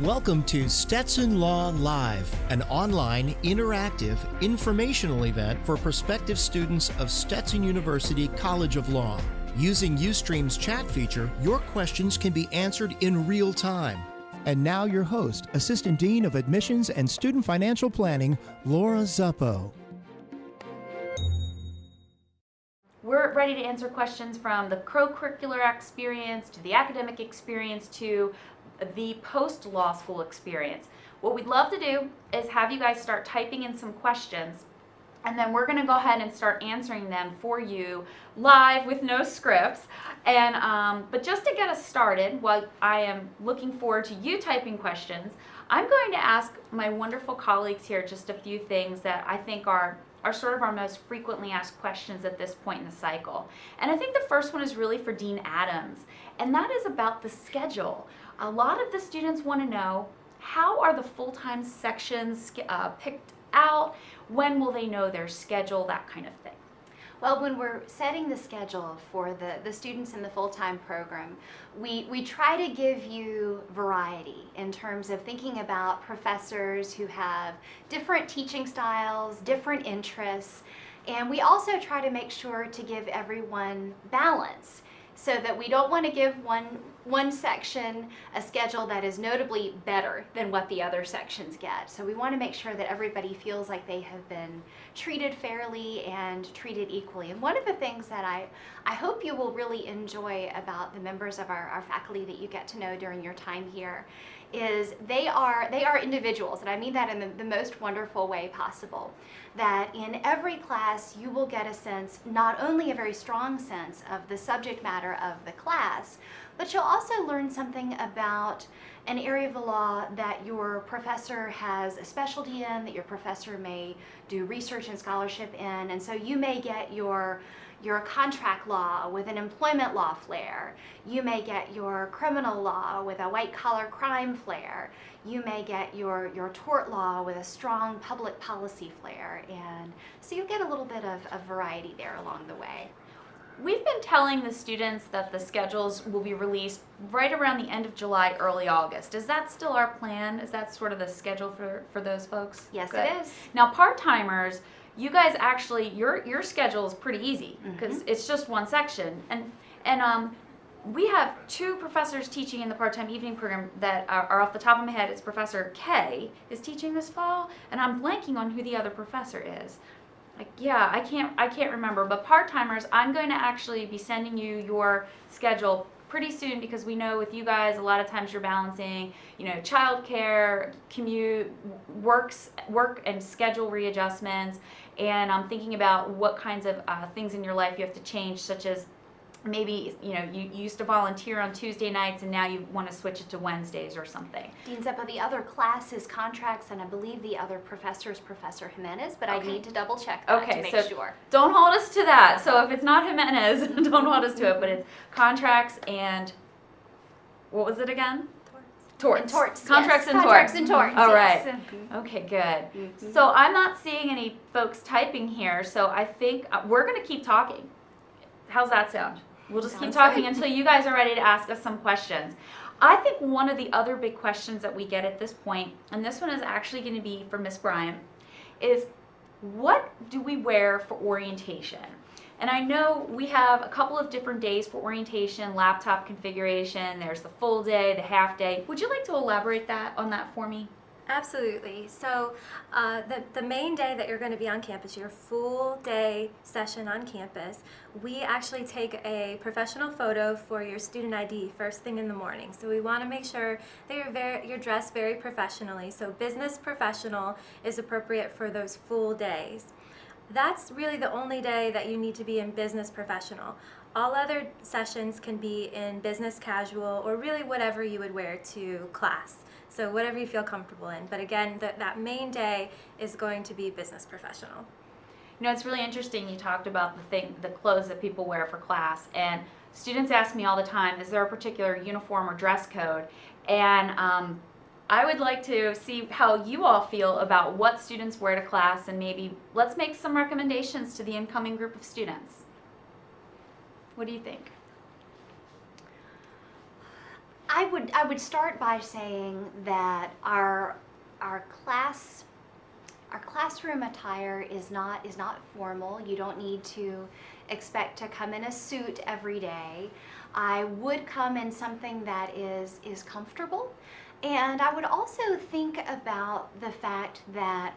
Welcome to Stetson Law Live, an online, interactive, informational event for prospective students of Stetson University College of Law. Using Ustream's chat feature, your questions can be answered in real time. And now your host, Assistant Dean of Admissions and Student Financial Planning, Laura Zuppo. We're ready to answer questions from the co-curricular experience to the academic experience to the post-law school experience. What we'd love to do is have you guys start typing in some questions, and then we're going to go ahead and start answering them for you live with no scripts. And but just to get us started, while I am looking forward to you typing questions, I'm going to ask my wonderful colleagues here just a few things that I think are sort of our most frequently asked questions at this point in the cycle. And I think the first one is really for Dean Adams, and that is about the schedule. A lot of the students want to know, how are the full-time sections picked out? When will they know their schedule? That kind of thing. Well, when we're setting the schedule for the students in the full-time program, we try to give you variety in terms of thinking about professors who have different teaching styles, different interests, and we also try to make sure to give everyone balance, so that we don't want to give one section a schedule that is notably better than what the other sections get. So we want to make sure that everybody feels like they have been treated fairly and treated equally. And one of the things that I hope you will really enjoy about the members of our faculty that you get to know during your time here is they are individuals, and I mean that in the most wonderful way possible. That in every class you will get a sense, not only a very strong sense of the subject matter of the class, but you'll also learn something about an area of the law that your professor has a specialty in, that your professor may do research and scholarship in, and so you may get your contract law with an employment law flair. You may get your criminal law with a white-collar crime flair. You may get your tort law with a strong public policy flair. And so you get a little bit of variety there along the way. We've been telling the students that the schedules will be released right around the end of July, early August. Is that still our plan? Is that sort of the schedule for those folks? Yes, Good. It is. Now, part-timers, you guys actually, your schedule is pretty easy because it's just one section. And we have two professors teaching in the part-time evening program that are off the top of my head. It's Professor K is teaching this fall, and I'm blanking on who the other professor is. I can't remember, but part-timers, I'm going to actually be sending you your schedule pretty soon, because we know with you guys, a lot of times you're balancing, childcare, commute, work and schedule readjustments, and I'm thinking about what kinds of things in your life you have to change, such as maybe, you used to volunteer on Tuesday nights and now you want to switch it to Wednesdays or something. Dean Zeppo, the other class is contracts, and I believe the other professor is Professor Jimenez, but Okay. I need to double check that to make sure. Don't hold us to that. So if it's not Jimenez, don't hold us to it, but it's contracts and, what was it again? Torts. And torts. Contracts yes. and Contracts torts. and torts. All yes. right. Okay, good. So I'm not seeing any folks typing here, so I think we're going to keep talking. How's that sound? We'll just keep talking until you guys are ready to ask us some questions. I think one of the other big questions that we get at this point, and this one is actually going to be for Miss Bryant, is what do we wear for orientation? And I know we have a couple of different days for orientation, laptop configuration, there's the full day, the half day. Would you like to elaborate on that for me? Absolutely. So the main day that you're going to be on campus, your full day session on campus, we actually take a professional photo for your student ID first thing in the morning. So we want to make sure that you're dressed very professionally. So business professional is appropriate for those full days. That's really the only day that you need to be in business professional. All other sessions can be in business casual, or really whatever you would wear to class. So whatever you feel comfortable in. But again, that main day is going to be business professional. It's really interesting you talked about the clothes that people wear for class, and students ask me all the time, is there a particular uniform or dress code? And I would like to see how you all feel about what students wear to class, and maybe let's make some recommendations to the incoming group of students. What do you think? I would start by saying that our classroom attire is not formal. You don't need to expect to come in a suit every day. I would come in something that is comfortable, and I would also think about the fact that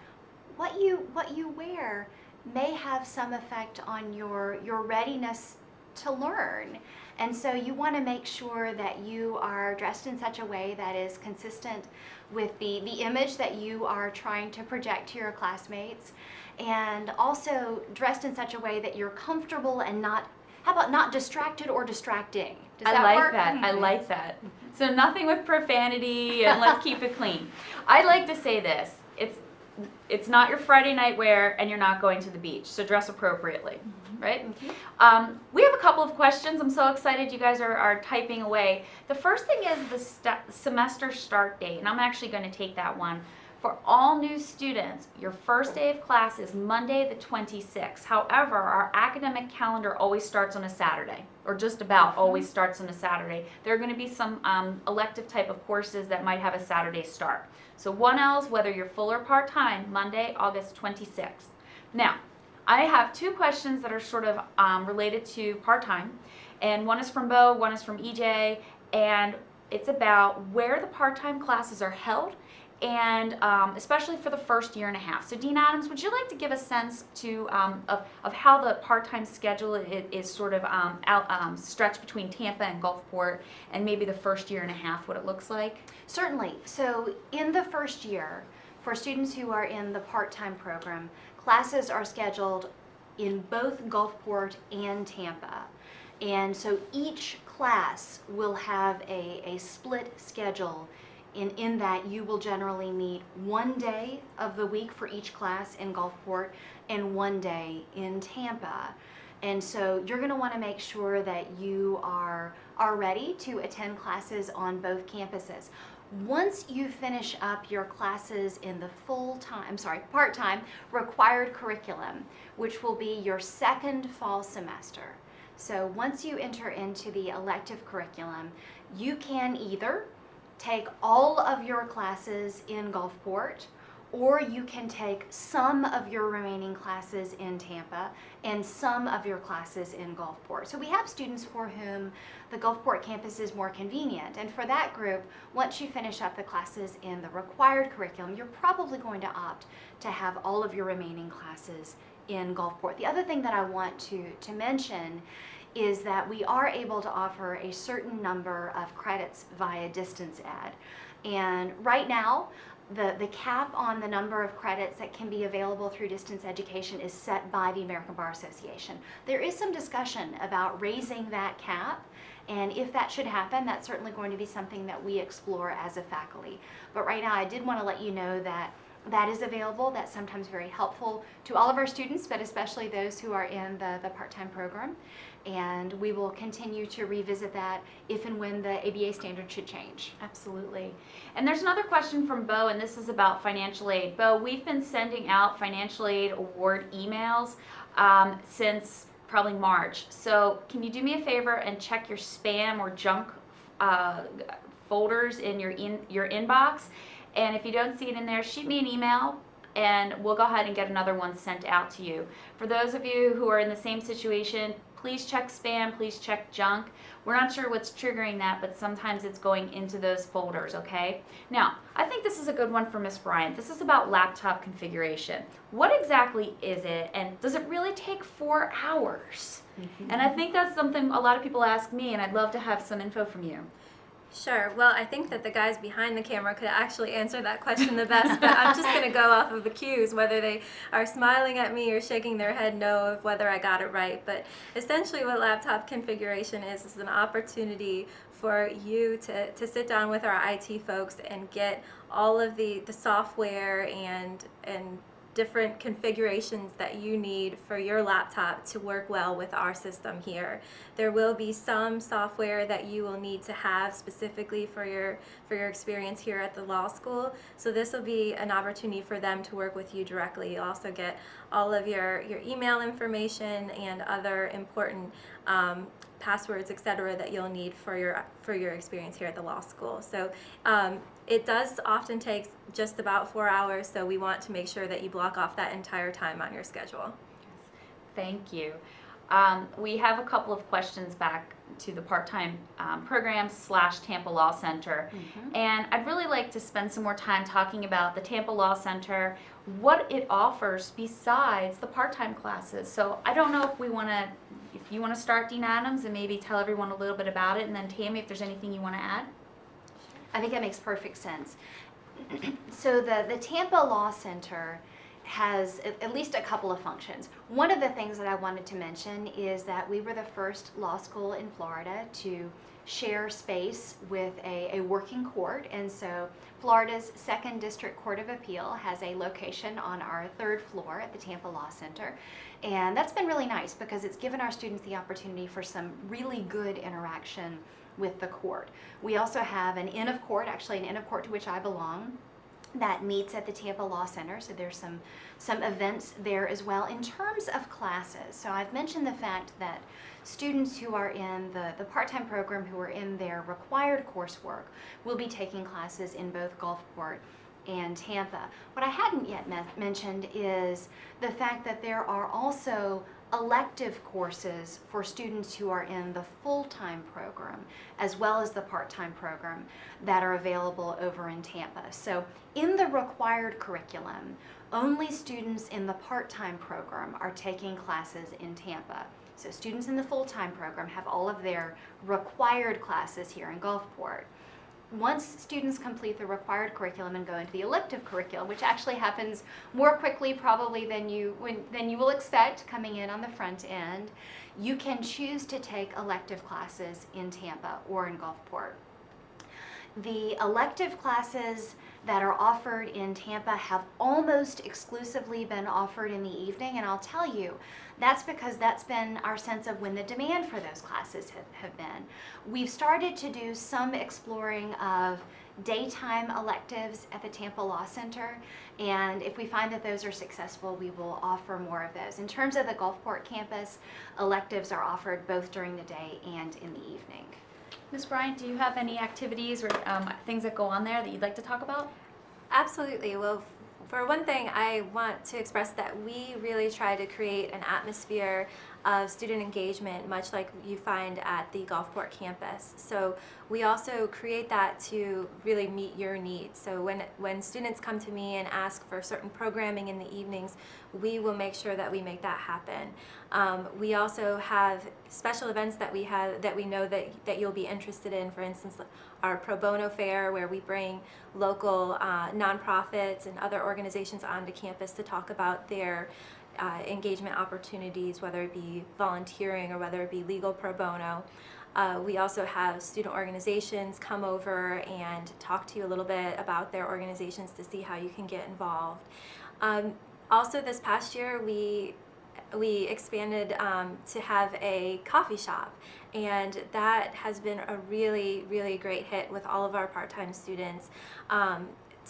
what you wear may have some effect on your readiness to learn. And so you want to make sure that you are dressed in such a way that is consistent with the image that you are trying to project to your classmates, and also dressed in such a way that you're comfortable and not, how about not distracted or distracting? Does that like work? that. I like that. So nothing with profanity, and let's keep it clean. I like to say this. It's not your Friday night wear, and you're not going to the beach, so dress appropriately, right? We have a couple of questions. I'm so excited you guys are typing away. The first thing is the semester start date, and I'm actually going to take that one. For all new students, your first day of class is Monday the 26th. However, our academic calendar always starts on a Saturday, or just about always starts on a Saturday. There are going to be some elective type of courses that might have a Saturday start. So 1Ls, whether you're full or part-time, Monday, August 26th. Now, I have two questions that are sort of related to part-time, and one is from Bo, one is from EJ, and it's about where the part-time classes are held, and especially for the first year and a half. So Dean Adams, would you like to give a sense to of how the part-time schedule is sort of stretched between Tampa and Gulfport, and maybe the first year and a half, what it looks like? Certainly. So in the first year, for students who are in the part-time program, classes are scheduled in both Gulfport and Tampa. And so each class will have a split schedule in that you will generally meet one day of the week for each class in Gulfport and one day in Tampa. And so you're going to want to make sure that you are ready to attend classes on both campuses. Once you finish up your classes in the part-time required curriculum, which will be your second fall semester. So once you enter into the elective curriculum, you can either take all of your classes in Gulfport, or you can take some of your remaining classes in Tampa and some of your classes in Gulfport. So we have students for whom the Gulfport campus is more convenient, and for that group, once you finish up the classes in the required curriculum, you're probably going to opt to have all of your remaining classes in Gulfport. The other thing that I want to mention is that we are able to offer a certain number of credits via distance ed. And right now, the cap on the number of credits that can be available through distance education is set by the American Bar Association. There is some discussion about raising that cap, and if that should happen, that's certainly going to be something that we explore as a faculty. But right now, I did want to let you know that that is available. That's sometimes very helpful to all of our students, but especially those who are in the part-time program. And we will continue to revisit that if and when the ABA standard should change. Absolutely. And there's another question from Bo, and this is about financial aid. Bo, we've been sending out financial aid award emails since probably March. So can you do me a favor and check your spam or junk folders in your inbox? And if you don't see it in there, shoot me an email, and we'll go ahead and get another one sent out to you. For those of you who are in the same situation, please check spam, please check junk. We're not sure what's triggering that, but sometimes it's going into those folders, okay? Now, I think this is a good one for Miss Bryant. This is about laptop configuration. What exactly is it, and does it really take 4 hours? And I think that's something a lot of people ask me, and I'd love to have some info from you. Sure. Well, I think that the guys behind the camera could actually answer that question the best, but I'm just going to go off of the cues, whether they are smiling at me or shaking their head no of whether I got it right. But essentially what laptop configuration is an opportunity for you to sit down with our IT folks and get all of the software and different configurations that you need for your laptop to work well with our system here. There will be some software that you will need to have specifically for your experience here at the law school. So this will be an opportunity for them to work with you directly. You'll also get all of your email information and other important passwords, etc., that you'll need for your experience here at the law school. So it does often take just about 4 hours, so we want to make sure that you block off that entire time on your schedule. Thank you. We have a couple of questions back to the part-time program / Tampa Law Center. And I'd really like to spend some more time talking about the Tampa Law Center, what it offers besides the part-time classes. So I don't know if you want to start, Dean Adams, and maybe tell everyone a little bit about it, and then Tammy, if there's anything you want to add. I think that makes perfect sense. So the Tampa Law Center has at least a couple of functions. One of the things that I wanted to mention is that we were the first law school in Florida to share space with a working court, and so Florida's 2nd District Court of Appeal has a location on our 3rd floor at the Tampa Law Center, and that's been really nice because it's given our students the opportunity for some really good interaction with the court. We also have an Inn of Court, actually an Inn of Court to which I belong, that meets at the Tampa Law Center, so there's some events there as well. In terms of classes, so I've mentioned the fact that students who are in the part-time program who are in their required coursework will be taking classes in both Gulfport and Tampa. What I hadn't yet mentioned is the fact that there are also elective courses for students who are in the full-time program as well as the part-time program that are available over in Tampa. So in the required curriculum, only students in the part-time program are taking classes in Tampa. So students in the full-time program have all of their required classes here in Gulfport. Once students complete the required curriculum and go into the elective curriculum, which actually happens more quickly probably than you will expect coming in on the front end, you can choose to take elective classes in Tampa or in Gulfport. The elective classes that are offered in Tampa have almost exclusively been offered in the evening, and I'll tell you, that's because that's been our sense of when the demand for those classes have been. We've started to do some exploring of daytime electives at the Tampa Law Center, and if we find that those are successful, we will offer more of those. In terms of the Gulfport campus, electives are offered both during the day and in the evening. Ms. Bryant, do you have any activities or things that go on there that you'd like to talk about? Absolutely. Well, for one thing, I want to express that we really try to create an atmosphere of student engagement, much like you find at the Gulfport campus. So we also create that to really meet your needs. So when students come to me and ask for certain programming in the evenings, we will make sure that we make that happen. We also have special events that we know that you'll be interested in. For instance, our Pro Bono Fair, where we bring local nonprofits and other organizations onto campus to talk about their engagement opportunities, whether it be volunteering or whether it be legal pro bono. We also have student organizations come over and talk to you a little bit about their organizations to see how you can get involved. Also this past year we expanded to have a coffee shop, and that has been a really, really great hit with all of our part-time students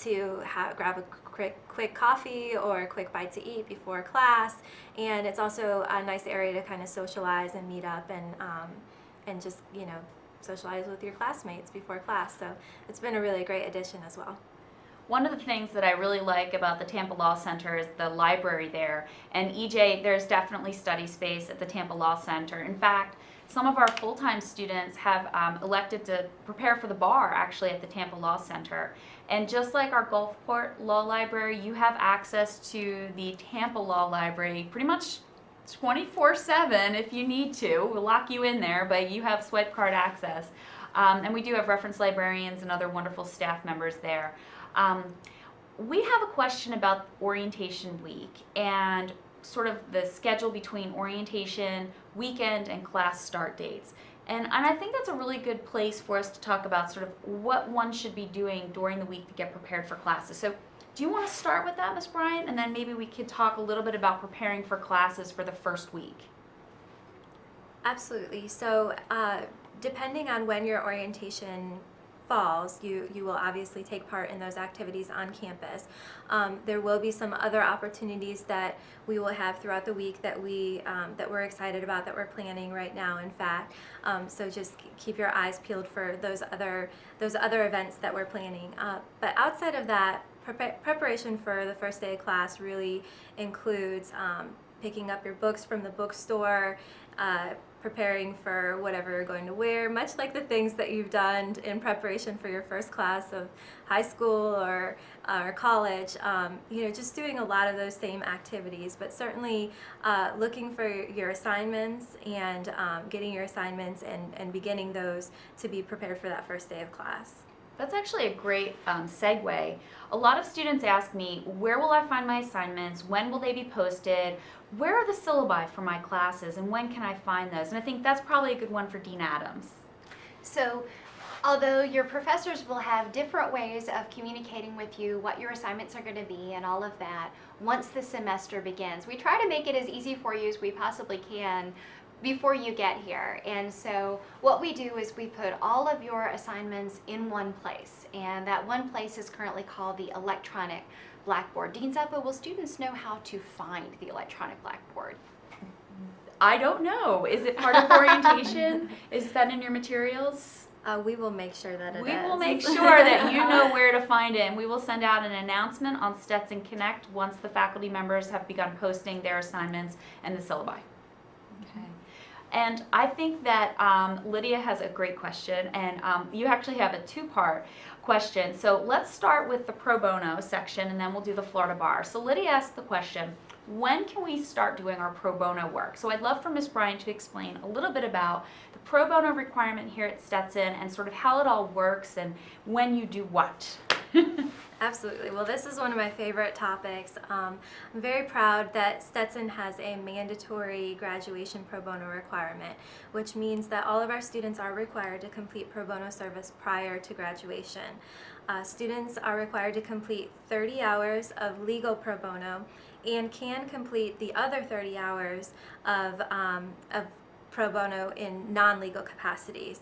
to grab a quick coffee or a quick bite to eat before class, and it's also a nice area to kind of socialize and meet up and just socialize with your classmates before class. So it's been a really great addition as well. One of the things that I really like about the Tampa Law Center is the library there. And EJ, there's definitely study space at the Tampa Law Center. In fact, some of our full-time students have elected to prepare for the bar actually at the Tampa Law Center. And just like our Gulfport Law Library, you have access to the Tampa Law Library pretty much 24/7 if you need to. We'll lock you in there, but you have swipe card access. And we do have reference librarians and other wonderful staff members there. We have a question about orientation week and sort of the schedule between orientation, weekend, and class start dates. And I think that's a really good place for us to talk about sort of what one should be doing during the week to get prepared for classes. So do you want to start with that, Ms. Bryant? And then maybe we could talk a little bit about preparing for classes for the first week. Absolutely. So depending on when your orientation falls, you will obviously take part in those activities on campus. There will be some other opportunities that we will have throughout the week that we're excited about, that we're planning right now, in fact. So just keep your eyes peeled for those other events that we're planning. But outside of that, preparation for the first day of class really includes picking up your books from the bookstore, preparing for whatever you're going to wear, much like the things that you've done in preparation for your first class of high school or college. Just doing a lot of those same activities, but certainly looking for your assignments and getting your assignments and beginning those to be prepared for that first day of class. That's actually a great segue. A lot of students ask me, where will I find my assignments? When will they be posted? Where are the syllabi for my classes, and when can I find those? And I think that's probably a good one for Dean Adams. So, although your professors will have different ways of communicating with you what your assignments are going to be and all of that, once the semester begins, we try to make it as easy for you as we possibly can before you get here. And so what we do is we put all of your assignments in one place, and that one place is currently called the electronic blackboard. Dean Zappa, will students know how to find the electronic blackboard? I don't know. Is it part of orientation? Is that in your materials? We will make sure that it is. We will make sure that you know where to find it, and we will send out an announcement on Stetson Connect once the faculty members have begun posting their assignments and the syllabi. Okay. And I think that Lydia has a great question, and you actually have a two-part question. So let's start with the pro bono section, and then we'll do the Florida Bar. So Lydia asked the question, when can we start doing our pro bono work? So I'd love for Ms. Bryant to explain a little bit about the pro bono requirement here at Stetson and sort of how it all works and when you do what. Absolutely. Well, this is one of my favorite topics. I'm very proud that Stetson has a mandatory graduation pro bono requirement, which means that all of our students are required to complete pro bono service prior to graduation. Students are required to complete 30 hours of legal pro bono and can complete the other 30 hours of pro bono in non-legal capacities.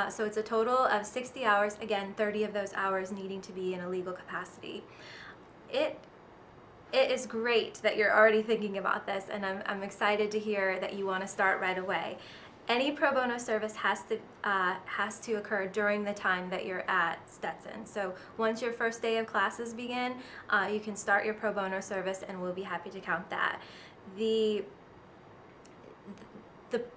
So it's a total of 60 hours, again, 30 of those hours needing to be in a legal capacity. It is great that you're already thinking about this, and I'm excited to hear that you want to start right away. Any pro bono service has to occur during the time that you're at Stetson. So once your first day of classes begin, you can start your pro bono service, and we'll be happy to count that.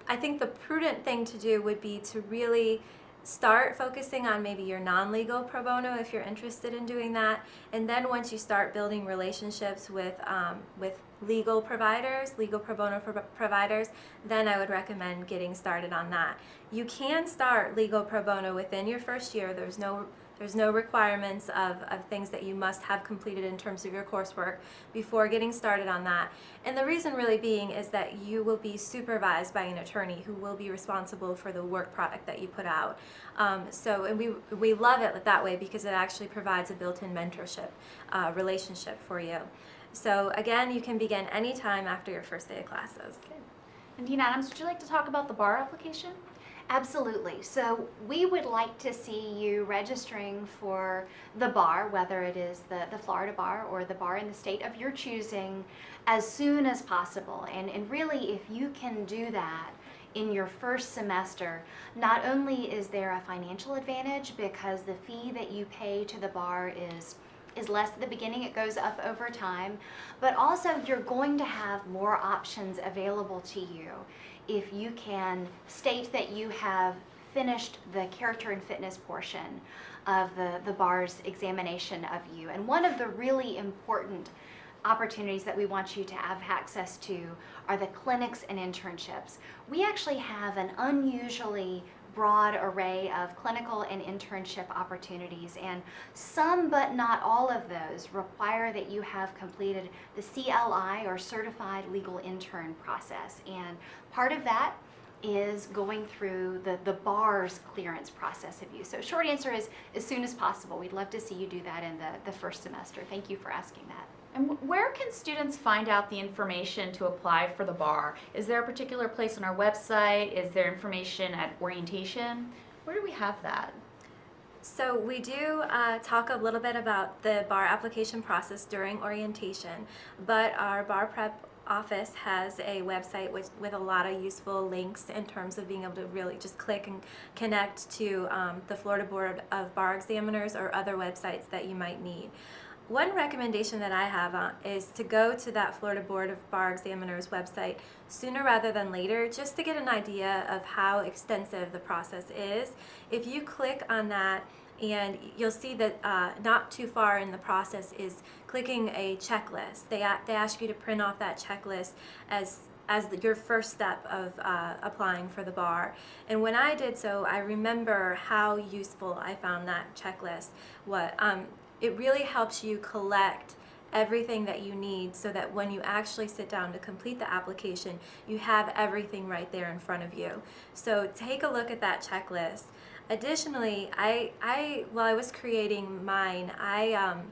I think the prudent thing to do would be to really start focusing on maybe your non-legal pro bono if you're interested in doing that, and then once you start building relationships with legal providers, legal pro bono providers, then I would recommend getting started on that. You can start legal pro bono within your first year. There's no requirements of things that you must have completed in terms of your coursework before getting started on that. And the reason really being is that you will be supervised by an attorney who will be responsible for the work product that you put out. And we love it that way because it actually provides a built-in mentorship relationship for you. So again, you can begin anytime after your first day of classes. Good. And Dean Adams, would you like to talk about the bar application? Absolutely. So we would like to see you registering for the bar, whether it is the Florida bar or the bar in the state of your choosing, as soon as possible. And really, if you can do that in your first semester, not only is there a financial advantage because the fee that you pay to the bar is less at the beginning, it goes up over time, but also you're going to have more options available to you if you can state that you have finished the character and fitness portion of the bar's examination of you. And one of the really important opportunities that we want you to have access to are the clinics and internships. We actually have an unusually broad array of clinical and internship opportunities, and some but not all of those require that you have completed the CLI or Certified Legal Intern process, and part of that is going through the bar's clearance process of you. So short answer is as soon as possible. We'd love to see you do that in the first semester. Thank you for asking that. And where can students find out the information to apply for the bar? Is there a particular place on our website? Is there information at orientation? Where do we have that? So we do talk a little bit about the bar application process during orientation, but our bar prep office has a website with a lot of useful links in terms of being able to really just click and connect to the Florida Board of Bar Examiners or other websites that you might need. One recommendation that I have is to go to that Florida Board of Bar Examiners website sooner rather than later, just to get an idea of how extensive the process is. If you click on that, and you'll see that not too far in the process is clicking a checklist. They ask you to print off that checklist as your first step of applying for the bar. And when I did so, I remember how useful I found that checklist. It really helps you collect everything that you need so that when you actually sit down to complete the application, you have everything right there in front of you. So take a look at that checklist. Additionally, while I was creating mine, I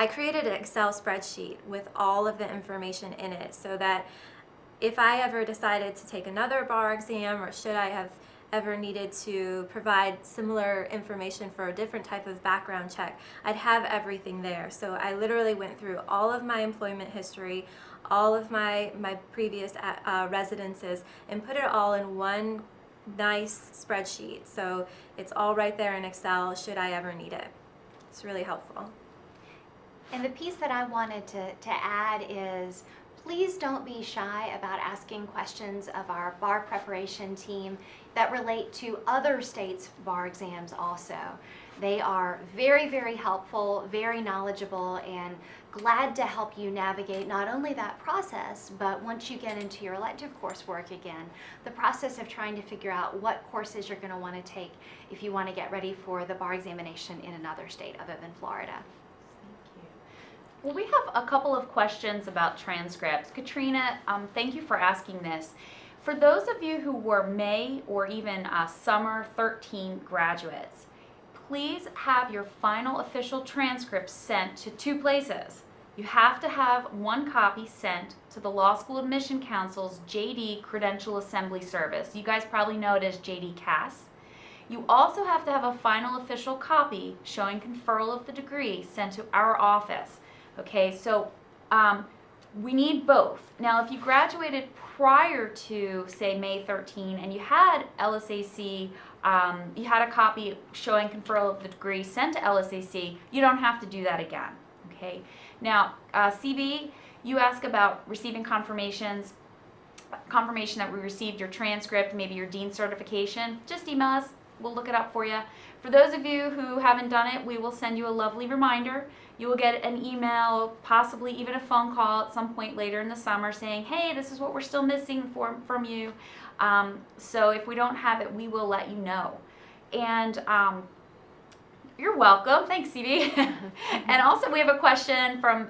created an Excel spreadsheet with all of the information in it so that if I ever decided to take another bar exam, or should I have ever needed to provide similar information for a different type of background check, I'd have everything there. So I literally went through all of my employment history, all of my previous residences, and put it all in one nice spreadsheet. So it's all right there in Excel should I ever need it. It's really helpful. And the piece that I wanted to add is, please don't be shy about asking questions of our bar preparation team that relate to other states' bar exams also. They are very, very helpful, very knowledgeable, and glad to help you navigate not only that process, but once you get into your elective coursework again, the process of trying to figure out what courses you're going to want to take if you want to get ready for the bar examination in another state other than Florida. Well, we have a couple of questions about transcripts. Katrina, thank you for asking this. For those of you who were May or even summer 13 graduates, please have your final official transcript sent to two places. You have to have one copy sent to the Law School Admission Council's JD Credential Assembly Service. You guys probably know it as JD CAS. You also have to have a final official copy showing conferral of the degree sent to our office. Okay, so we need both. Now, if you graduated prior to, say, May 13 and you had LSAC, you had a copy showing conferral of the degree sent to LSAC, you don't have to do that again. Okay. Now, CB, you ask about receiving confirmation that we received your transcript, maybe your dean's certification. Just email us. We'll look it up for you. For those of you who haven't done it, we will send you a lovely reminder. You will get an email, possibly even a phone call at some point later in the summer saying, hey, this is what we're still missing from you. So if we don't have it, we will let you know. And you're welcome. Thanks, CV. And also we have a question from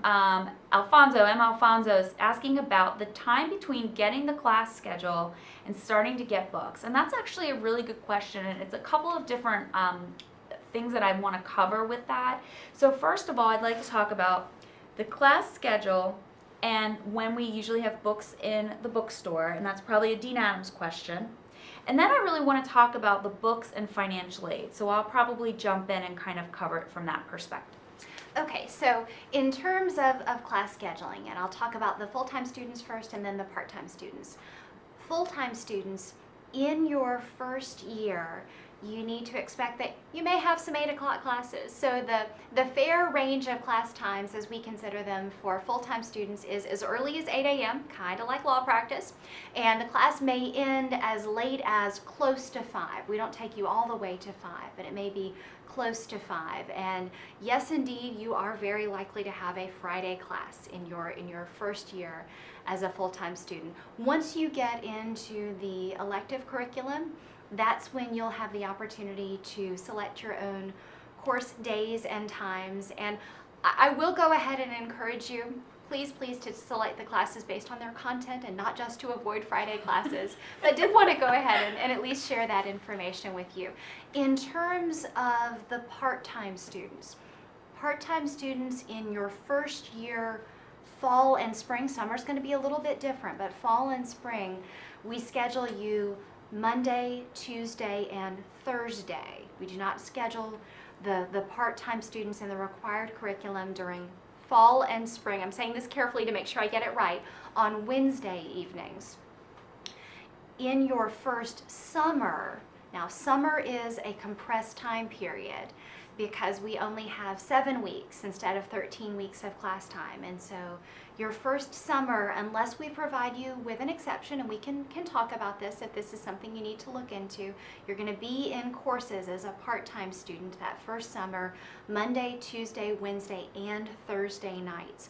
Alfonso, M. Alfonso's asking about the time between getting the class schedule and starting to get books. And that's actually a really good question. And it's a couple of different things that I want to cover with that. So first of all, I'd like to talk about the class schedule and when we usually have books in the bookstore. And that's probably a Dean Adams question. And then I really want to talk about the books and financial aid. So I'll probably jump in and kind of cover it from that perspective. Okay, so in terms of class scheduling, and I'll talk about the full-time students first and then the part-time students. Full-time students, in your first year, you need to expect that you may have some 8 o'clock classes. So the fair range of class times, as we consider them for full-time students, is as early as 8 a.m., kind of like law practice, and the class may end as late as close to 5. We don't take you all the way to 5, but it may be close to 5. And yes, indeed, you are very likely to have a Friday class in your first year as a full-time student. Once you get into the elective curriculum, that's when you'll have the opportunity to select your own course days and times. And I will go ahead and encourage you, please to select the classes based on their content and not just to avoid Friday classes. But I did want to go ahead and at least share that information with you. In terms of the part-time students in your first year, fall and spring, summer's going to be a little bit different, but fall and spring, we schedule you Monday, Tuesday, and Thursday. We do not schedule the part-time students in the required curriculum during fall and spring. I'm saying this carefully to make sure I get it right. On Wednesday evenings. In your first summer, now summer is a compressed time period because we only have 7 weeks instead of 13 weeks of class time. And so your first summer, unless we provide you with an exception, and we can talk about this if this is something you need to look into, you're going to be in courses as a part-time student that first summer, Monday, Tuesday, Wednesday, and Thursday nights.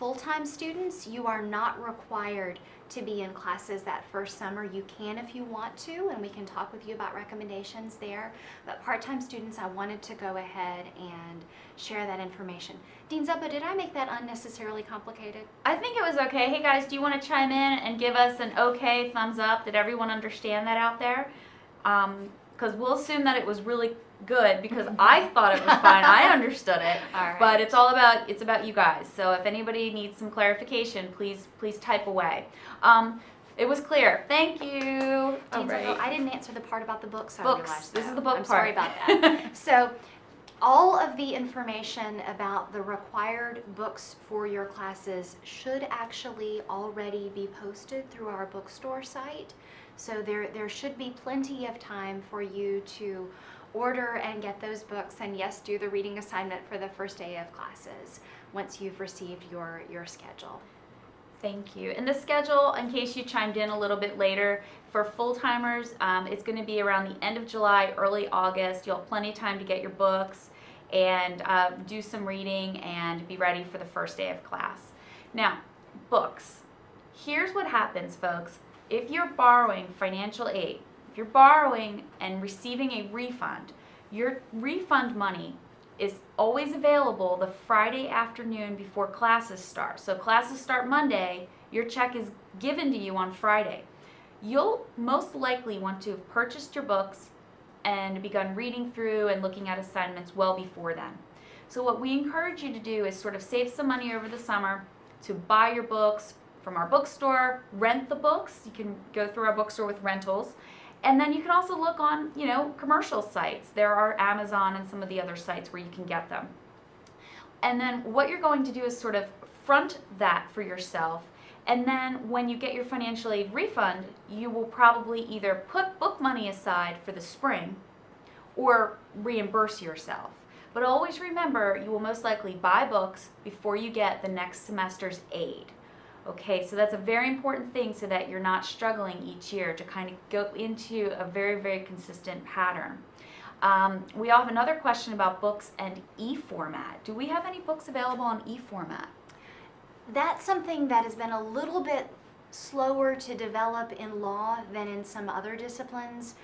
Full-time students, you are not required to be in classes that first summer. You can if you want to, and we can talk with you about recommendations there. But part-time students, I wanted to go ahead and share that information. Dean Zuppa, did I make that unnecessarily complicated? I think it was okay. Hey guys, do you want to chime in and give us an okay thumbs up? Did everyone understand that out there? Because we'll assume that it was really good because I thought it was fine. I understood it. All right. But it's about you guys. So if anybody needs some clarification, please type away. It was clear. Thank you. All right. I didn't answer the part about the books. I Books. realized, This though. is the book I'm part. sorry about that. So all of the information about the required books for your classes should actually already be posted through our bookstore site. So there should be plenty of time for you to order and get those books, and yes, do the reading assignment for the first day of classes once you've received your schedule. Thank you. And the schedule, in case you chimed in a little bit later, for full-timers, it's going to be around the end of July, early August. You'll have plenty of time to get your books and do some reading and be ready for the first day of class. Now, books. Here's what happens, folks. If you're borrowing financial aid, if you're borrowing and receiving a refund, your refund money is always available the Friday afternoon before classes start. So classes start Monday, your check is given to you on Friday. You'll most likely want to have purchased your books and begun reading through and looking at assignments well before then. So what we encourage you to do is sort of save some money over the summer to buy your books from our bookstore, rent the books. You can go through our bookstore with rentals. And then you can also look on, commercial sites. There are Amazon and some of the other sites where you can get them. And then what you're going to do is sort of front that for yourself. And then when you get your financial aid refund, you will probably either put book money aside for the spring or reimburse yourself. But always remember, you will most likely buy books before you get the next semester's aid. Okay, so that's a very important thing so that you're not struggling each year to kind of go into a very, very consistent pattern. We have another question about books and e-format. Do we have any books available on e-format? That's something that has been a little bit slower to develop in law than in some other disciplines.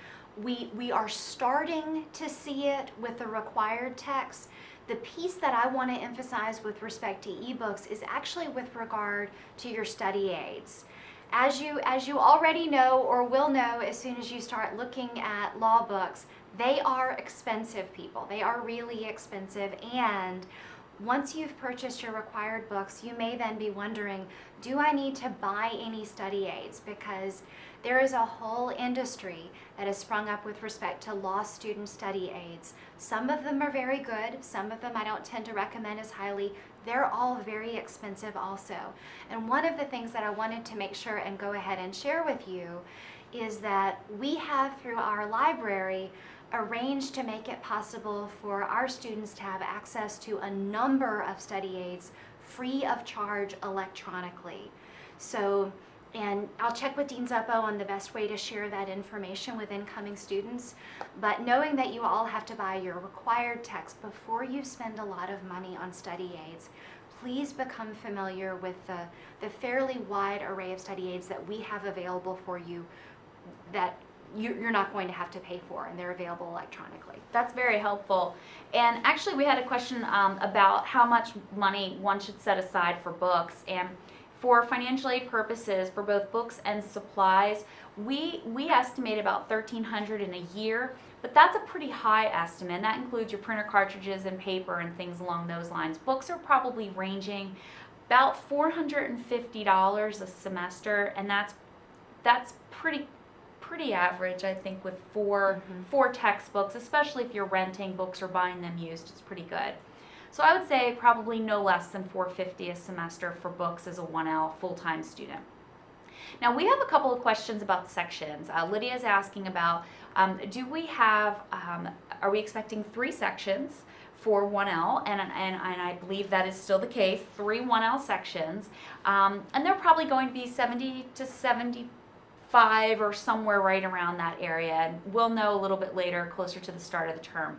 We are starting to see it with the required text. The piece that I want to emphasize with respect to ebooks is actually with regard to your study aids. As you already know or will know as soon as you start looking at law books, they are expensive, people. They are really expensive, and once you've purchased your required books, you may then be wondering, do I need to buy any study aids? Because there is a whole industry that has sprung up with respect to law student study aids. Some of them are very good. Some of them I don't tend to recommend as highly. They're all very expensive also. And one of the things that I wanted to make sure and go ahead and share with you is that we have, through our library, arranged to make it possible for our students to have access to a number of study aids free of charge electronically. So, and I'll check with Dean Zuppo on the best way to share that information with incoming students. But knowing that you all have to buy your required text before you spend a lot of money on study aids, please become familiar with the fairly wide array of study aids that we have available for you that you're not going to have to pay for, and they're available electronically. That's very helpful. And actually we had a question about how much money one should set aside for books. And for financial aid purposes, for both books and supplies, we estimate about $1,300 in a year, but that's a pretty high estimate. And that includes your printer cartridges and paper and things along those lines. Books are probably ranging about $450 a semester, and that's pretty pretty average, I think, with four textbooks, especially if you're renting books or buying them used. It's pretty good. So I would say probably no less than $450 a semester for books as a 1L full-time student. Now we have a couple of questions about sections. Lydia's asking about, are we expecting 3 sections for 1L, and I believe that is still the case, 3 1L sections, and they're probably going to be 70 to 75 or somewhere right around that area, and we'll know a little bit later, closer to the start of the term.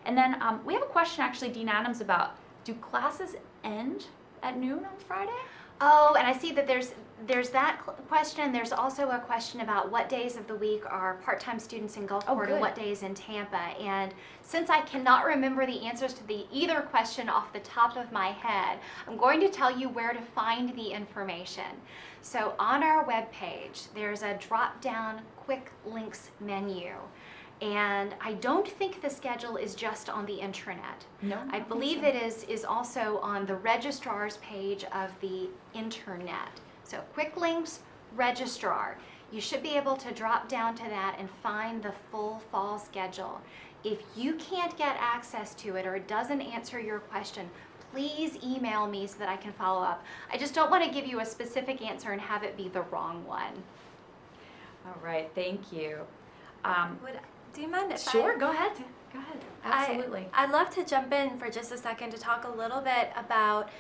And then we have a question actually, Dean Adams, about, do classes end at noon on Friday? Oh, and I see that there's that question. There's also a question about what days of the week are part-time students in Gulfport and what days in Tampa. And since I cannot remember the answers to either question off the top of my head, I'm going to tell you where to find the information. So on our webpage, there's a drop-down quick links menu. And I don't think the schedule is just on the intranet. No, I believe it is also on the registrar's page of the internet. So quick links, registrar. You should be able to drop down to that and find the full fall schedule. If you can't get access to it or it doesn't answer your question, please email me so that I can follow up. I just don't want to give you a specific answer and have it be the wrong one. All right, thank you. Do you mind if Sure, go ahead. Go ahead. Absolutely. I'd love to jump in for just a second to talk a little bit about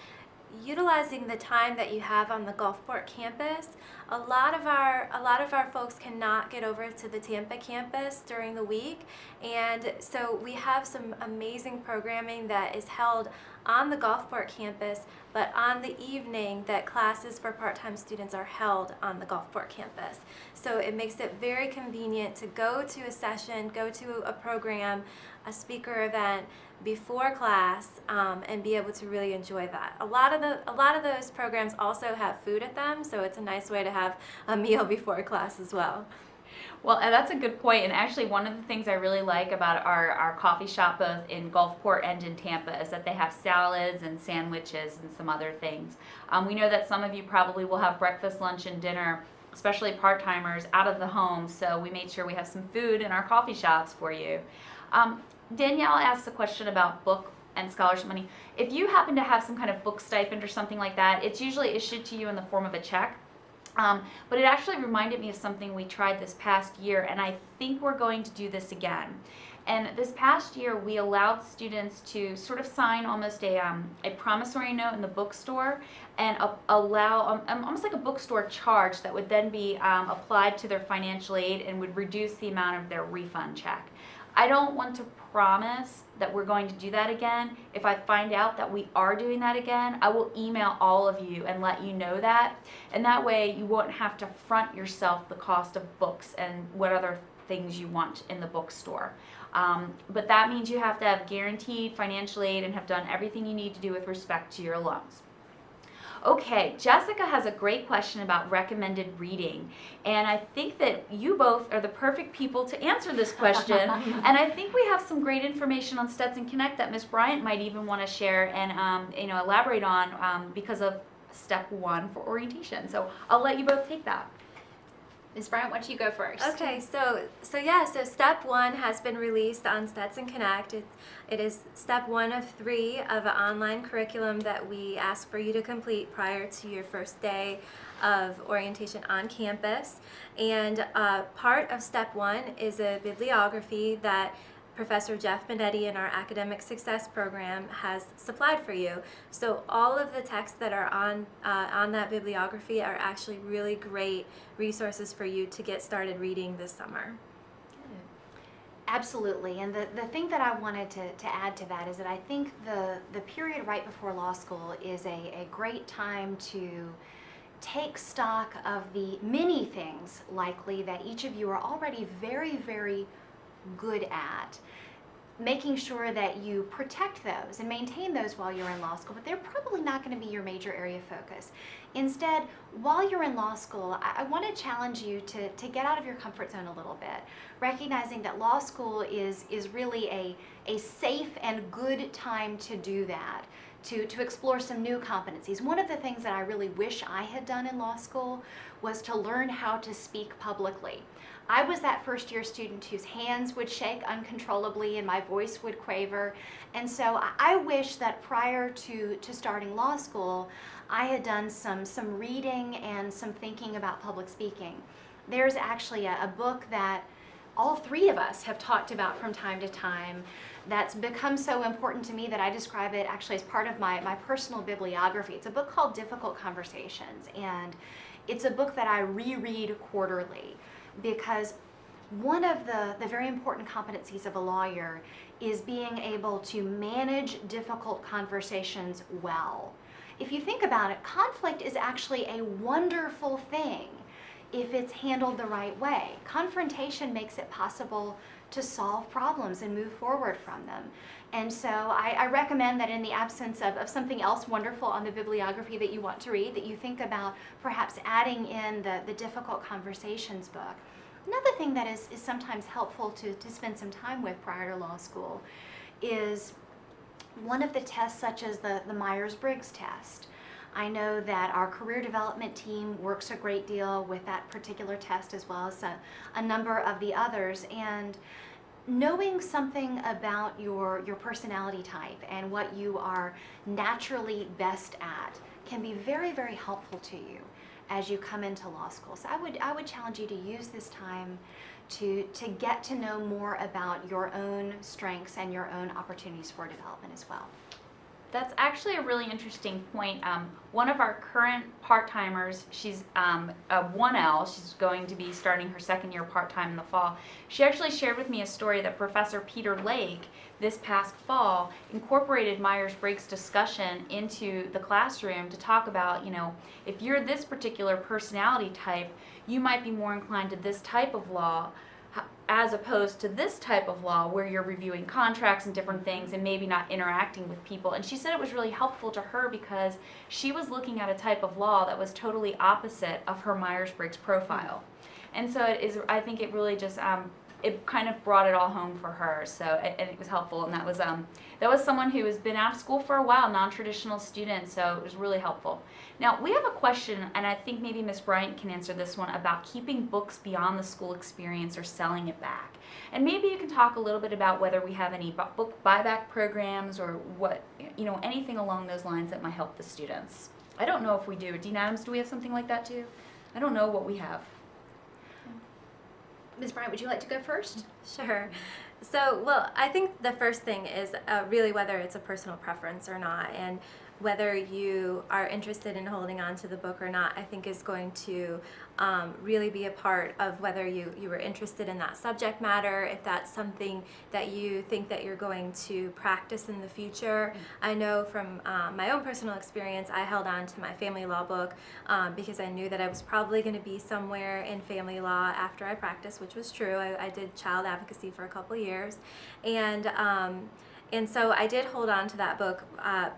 utilizing the time that you have on the Gulfport campus. A lot of our folks cannot get over to the Tampa campus during the week, and so we have some amazing programming that is held on the Gulfport campus, but on the evening that classes for part-time students are held on the Gulfport campus. So it makes it very convenient to go to a session, go to a program, a speaker event before class, and be able to really enjoy that. A lot of those programs also have food at them, so it's a nice way to have a meal before class as well. Well, and that's a good point. And actually, one of the things I really like about our coffee shop, both in Gulfport and in Tampa, is that they have salads and sandwiches and some other things. We know that some of you probably will have breakfast, lunch, and dinner, especially part-timers, out of the home. So we made sure we have some food in our coffee shops for you. Danielle asked a question about book and scholarship money. If you happen to have some kind of book stipend or something like that, it's usually issued to you in the form of a check. But it actually reminded me of something we tried this past year, and I think we're going to do this again. And this past year, we allowed students to sort of sign almost a promissory note in the bookstore and allow almost like a bookstore charge that would then be applied to their financial aid and would reduce the amount of their refund check. I don't want to promise that we're going to do that again. If I find out that we are doing that again, I will email all of you and let you know that. And that way you won't have to front yourself the cost of books and what other things you want in the bookstore. But that means you have to have guaranteed financial aid and have done everything you need to do with respect to your loans. Okay, Jessica has a great question about recommended reading, and I think that you both are the perfect people to answer this question. And I think we have some great information on Stetson Connect that Ms. Bryant might even want to share and elaborate on because of step 1 for orientation. So I'll let you both take that. Ms. Bryant, why don't you go first? Okay, so step 1 has been released on Stetson Connect. It is step 1 of 3 of an online curriculum that we ask for you to complete prior to your first day of orientation on campus. And part of step 1 is a bibliography that Professor Jeff Benetti in our Academic Success Program has supplied for you. So all of the texts that are on that bibliography are actually really great resources for you to get started reading this summer. Absolutely, and the thing that I wanted to add to that is that I think the period right before law school is a great time to take stock of the many things likely that each of you are already very, very good at, making sure that you protect those and maintain those while you're in law school, but they're probably not going to be your major area of focus. Instead, while you're in law school, I want to challenge you to get out of your comfort zone a little bit, recognizing that law school is really a safe and good time to do that, to explore some new competencies. One of the things that I really wish I had done in law school was to learn how to speak publicly. I was that first year student whose hands would shake uncontrollably and my voice would quaver. And so I wish that prior to starting law school, I had done some reading and some thinking about public speaking. There's actually a book that all three of us have talked about from time to time that's become so important to me that I describe it actually as part of my personal bibliography. It's a book called Difficult Conversations, and it's a book that I reread quarterly because one of the very important competencies of a lawyer is being able to manage difficult conversations well. If you think about it, conflict is actually a wonderful thing if it's handled the right way. Confrontation makes it possible to solve problems and move forward from them. And so I recommend that in the absence of something else wonderful on the bibliography that you want to read, that you think about perhaps adding in the Difficult Conversations book. Another thing that is sometimes helpful to spend some time with prior to law school is one of the tests such as the Myers-Briggs test. I know that our career development team works a great deal with that particular test as well as a number of the others, and knowing something about your personality type and what you are naturally best at can be very, very helpful to you as you come into law school. So I would challenge you to use this time to get to know more about your own strengths and your own opportunities for development as well. That's actually a really interesting point. One of our current part-timers, she's a 1L, she's going to be starting her second year part-time in the fall. She actually shared with me a story that Professor Peter Lake this past fall incorporated Myers-Briggs discussion into the classroom to talk about, if you're this particular personality type, you might be more inclined to this type of law as opposed to this type of law where you're reviewing contracts and different things and maybe not interacting with people. And she said it was really helpful to her because she was looking at a type of law that was totally opposite of her Myers-Briggs profile. And so I think it really just, it kind of brought it all home for her. So and it was helpful, and that was someone who has been out of school for a while, non-traditional student, so it was really helpful. Now we have a question, and I think maybe Ms. Bryant can answer this one, about keeping books beyond the school experience or selling it back. And maybe you can talk a little bit about whether we have any book buyback programs or what, anything along those lines that might help the students. I don't know if we do. Dean Adams, do we have something like that too? I don't know what we have. Ms. Bryant, would you like to go first? Sure. So, well, I think the first thing is really whether it's a personal preference or not, and whether you are interested in holding on to the book or not, I think is going to really be a part of whether you were interested in that subject matter, if that's something that you think that you're going to practice in the future. I know from my own personal experience, I held on to my family law book because I knew that I was probably going to be somewhere in family law after I practiced, which was true. I did child advocacy for a couple years, and so I did hold on to that book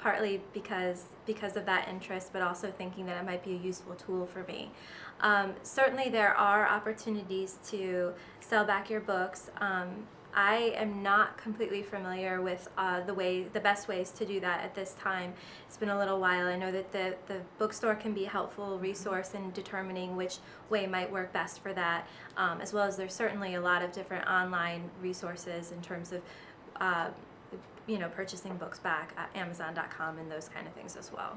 partly because of that interest, but also thinking that it might be a useful tool for me. Certainly there are opportunities to sell back your books. I am not completely familiar with the best ways to do that at this time. It's been a little while. I know that the bookstore can be a helpful resource in determining which way might work best for that, as well as there's certainly a lot of different online resources in terms of purchasing books back at Amazon.com and those kind of things as well.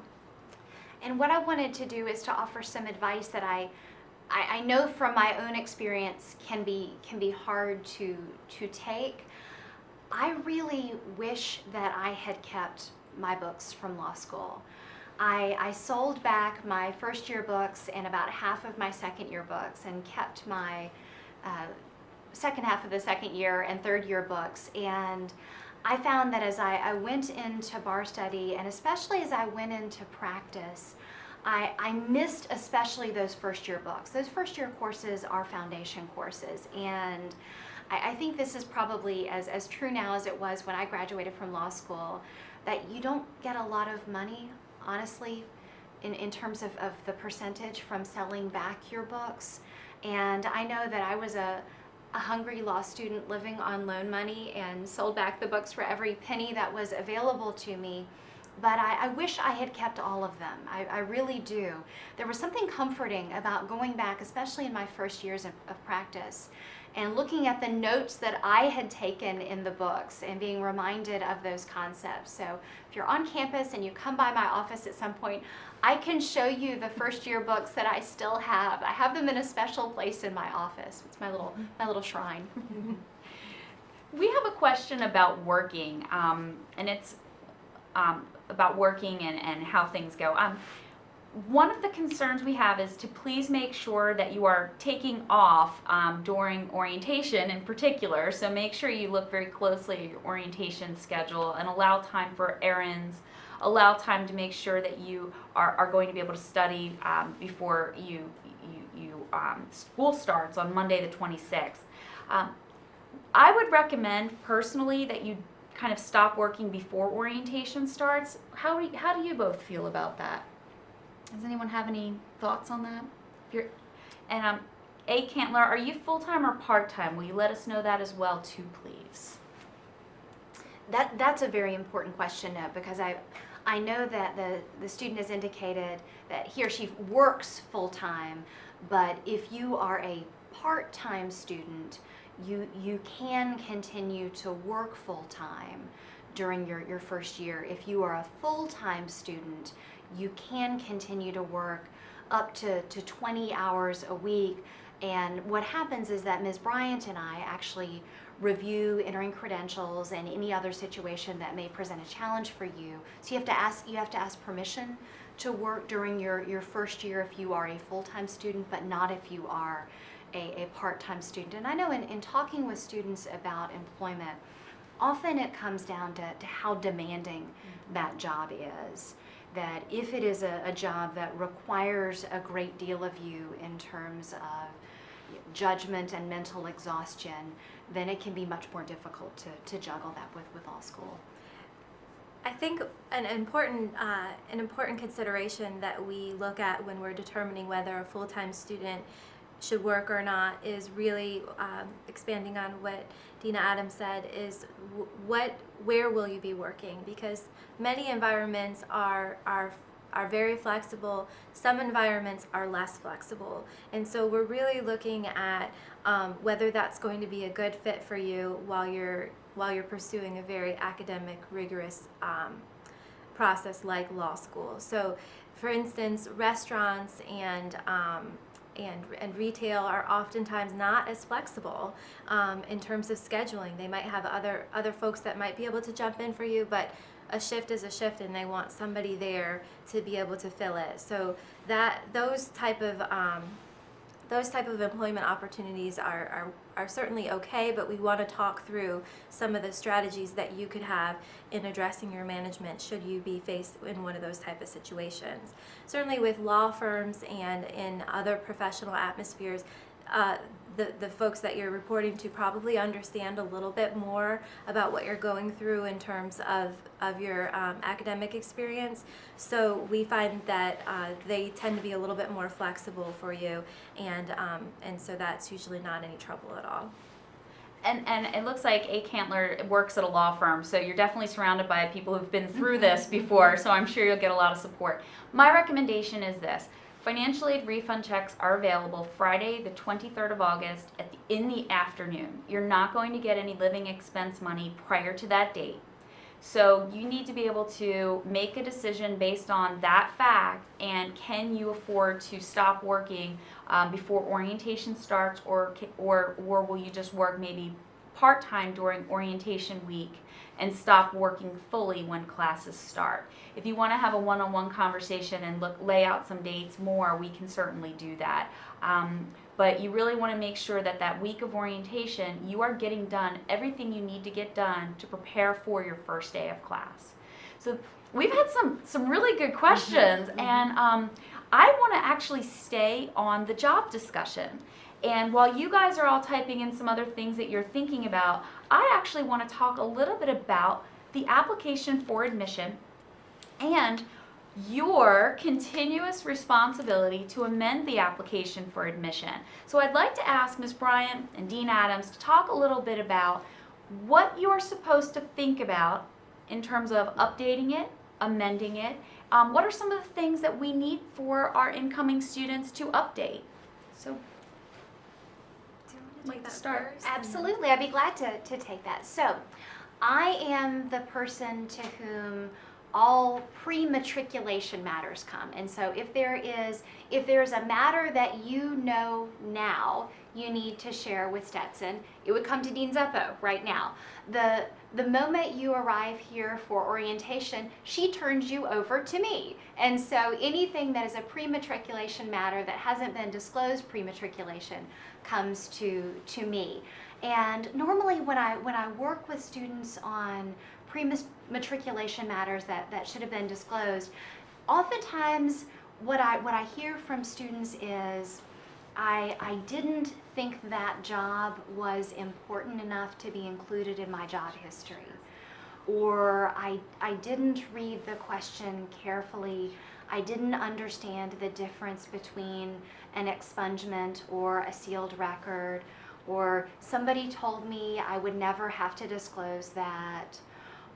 And what I wanted to do is to offer some advice that I know from my own experience can be hard to take. I really wish that I had kept my books from law school. I sold back my first year books and about half of my second year books and kept my second half of the second year and third year books. And I found that as I went into bar study, and especially as I went into practice, I missed especially those first year books. Those first year courses are foundation courses, and I think this is probably as true now as it was when I graduated from law school, that you don't get a lot of money, honestly, in terms of the percentage from selling back your books. And I know that I was a hungry law student living on loan money and sold back the books for every penny that was available to me. but I wish I had kept all of them. I really do. There was something comforting about going back, especially in my first years of practice, and looking at the notes that I had taken in the books and being reminded of those concepts. So if you're on campus and you come by my office at some point, I can show you the first year books that I still have. I have them in a special place in my office. It's my little shrine. We have a question about working, and it's about working and how things go. One of the concerns we have is to please make sure that you are taking off during orientation in particular, so make sure you look very closely at your orientation schedule and allow time for errands, allow time to make sure that you are going to be able to study before school starts on Monday the 26th. I would recommend personally that you kind of stop working before orientation starts. How do you both feel about that? Does anyone have any thoughts on that? A. Cantler, are you full-time or part-time? Will you let us know that as well too, please? That's a very important question, because I know that the student has indicated that he or she works full-time, but if you are a part-time student, you can continue to work full-time during your first year. If you are a full-time student, you can continue to work up to 20 hours a week. And what happens is that Ms. Bryant and I actually review entering credentials and any other situation that may present a challenge for you. So you have to ask permission to work during your first year if you are a full-time student, but not if you are a part-time student. And I know in talking with students about employment, often it comes down to how demanding that job is. That if it is a job that requires a great deal of you in terms of judgment and mental exhaustion, then it can be much more difficult to juggle that with law school. I think an important consideration that we look at when we're determining whether a full-time student should work or not is really expanding on what Deana Adams said, is where will you be working? Because many environments are very flexible. Some environments are less flexible, and so we're really looking at whether that's going to be a good fit for you while you're pursuing a very academic, rigorous process like law school. So, for instance, restaurants and retail are oftentimes not as flexible in terms of scheduling. They might have other folks that might be able to jump in for you, but a shift is a shift, and they want somebody there to be able to fill it. So those type of employment opportunities are certainly okay, but we want to talk through some of the strategies that you could have in addressing your management should you be faced in one of those type of situations. Certainly with law firms and in other professional atmospheres, the folks that you're reporting to probably understand a little bit more about what you're going through in terms of your academic experience. So we find that they tend to be a little bit more flexible for you, and so that's usually not any trouble at all. And it looks like A. Cantler works at a law firm, so you're definitely surrounded by people who've been through this before, so I'm sure you'll get a lot of support. My recommendation is this. Financial aid refund checks are available Friday, the 23rd of August in the afternoon. You're not going to get any living expense money prior to that date. So you need to be able to make a decision based on that fact, and can you afford to stop working before orientation starts, or will you just work maybe part-time during orientation week and stop working fully when classes start. If you want to have a one-on-one conversation and lay out some dates more, we can certainly do that. But you really want to make sure that that week of orientation, you are getting done everything you need to get done to prepare for your first day of class. So we've had some really good questions, and I want to actually stay on the job discussion. And while you guys are all typing in some other things that you're thinking about, I actually want to talk a little bit about the application for admission and your continuous responsibility to amend the application for admission. So I'd like to ask Ms. Bryant and Dean Adams to talk a little bit about what you're supposed to think about in terms of updating it, amending it. What are some of the things that we need for our incoming students to update? So, Do you want like take to that start? first? Absolutely, I'd be glad to take that. So, I am the person to whom all pre-matriculation matters come. And so if there's a matter that you know now you need to share with Stetson, it would come to Dean Zeppo right now. The moment you arrive here for orientation, she turns you over to me. And so anything that is a pre-matriculation matter that hasn't been disclosed pre-matriculation comes to me. And normally when I work with students on pre-matriculation matters that should have been disclosed, oftentimes what I hear from students is, I didn't think that job was important enough to be included in my job history. Or I didn't read the question carefully. I didn't understand the difference between an expungement or a sealed record. Or somebody told me I would never have to disclose that.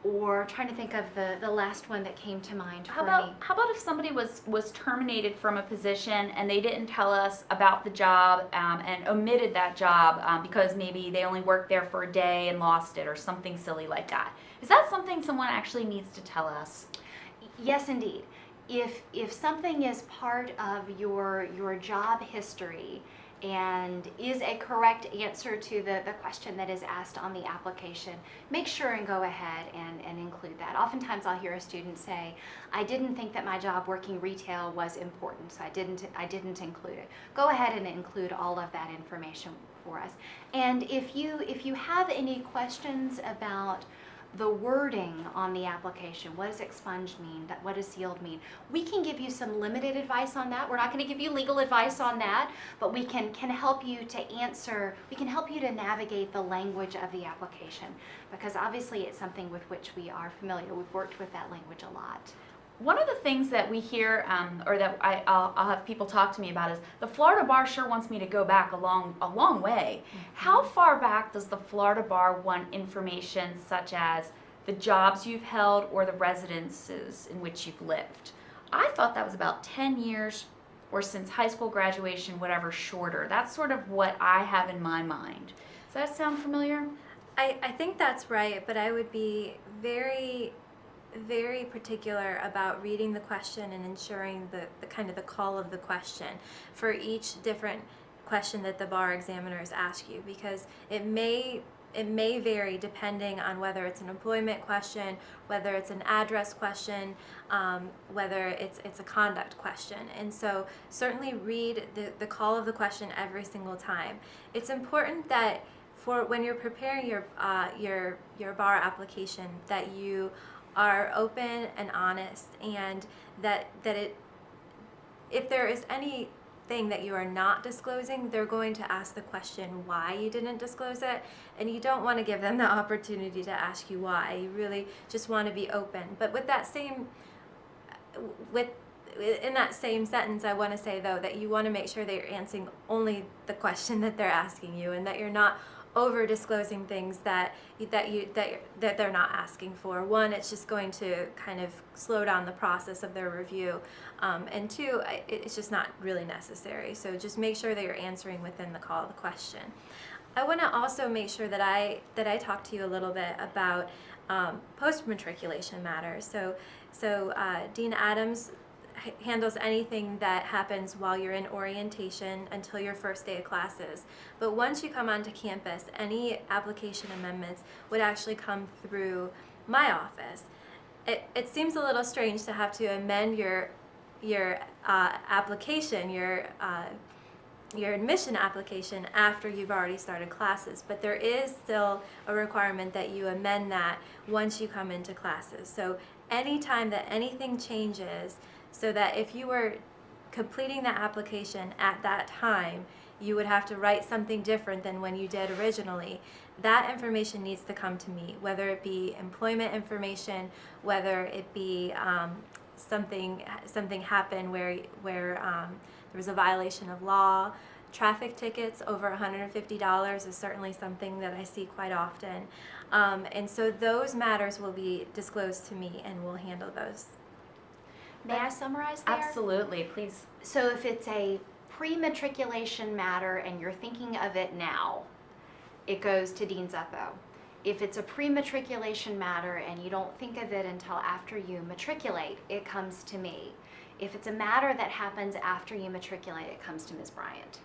Or trying to think of the last one that came to mind for me. How about if somebody was terminated from a position and they didn't tell us about the job and omitted that job because maybe they only worked there for a day and lost it or something silly like that? Is that something someone actually needs to tell us? Yes, indeed. If something is part of your job history and is a correct answer to the question that is asked on the application, make sure and go ahead and include that. Oftentimes I'll hear a student say, I didn't think that my job working retail was important, so I didn't include it. Go ahead and include all of that information for us. And if you have any questions about the wording on the application, what does expunged mean, what does sealed mean, we can give you some limited advice on that. We're not going to give you legal advice on that, but we can help you to answer, we can help you to navigate the language of the application, because obviously it's something with which we are familiar. We've worked with that language a lot. One of the things that we hear, or that I'll have people talk to me about, is the Florida Bar sure wants me to go back a long way. Mm-hmm. How far back does the Florida Bar want information such as the jobs you've held or the residences in which you've lived? I thought that was about 10 years or since high school graduation, whatever shorter. That's sort of what I have in my mind. Does that sound familiar? I think that's right, but I would be very particular about reading the question and ensuring the kind of the call of the question for each different question that the bar examiners ask you, because it may vary depending on whether it's an employment question, whether it's an address question, whether it's a conduct question. And so certainly read the call of the question every single time. It's important that for when you're preparing your bar application that you are open and honest, and that if there is anything that you are not disclosing, they're going to ask the question why you didn't disclose it, and you don't want to give them the opportunity to ask you why. You really just want to be open. But in that same sentence, I want to say though that you want to make sure that you're answering only the question that they're asking you, and that you're not over disclosing things that they're not asking for. One, it's just going to kind of slow down the process of their review, and two, it's just not really necessary. So just make sure that you're answering within the call of the question. I want to also make sure that I talk to you a little bit about post-matriculation matters. So Dean Adams handles anything that happens while you're in orientation until your first day of classes. But once you come onto campus, any application amendments would actually come through my office. It seems a little strange to have to amend your application, your admission application after you've already started classes, but there is still a requirement that you amend that once you come into classes. So anytime that anything changes, so that if you were completing the application at that time, you would have to write something different than when you did originally, that information needs to come to me, whether it be employment information, whether it be something happened where there was a violation of law, Traffic tickets over $150 is certainly something that I see quite often. And so those matters will be disclosed to me, and we'll handle those. May I summarize there? Absolutely, please. So if it's a pre-matriculation matter and you're thinking of it now, it goes to Dean Zeppo. If it's a pre-matriculation matter and you don't think of it until after you matriculate, it comes to me. If it's a matter that happens after you matriculate, it comes to Ms. Bryant.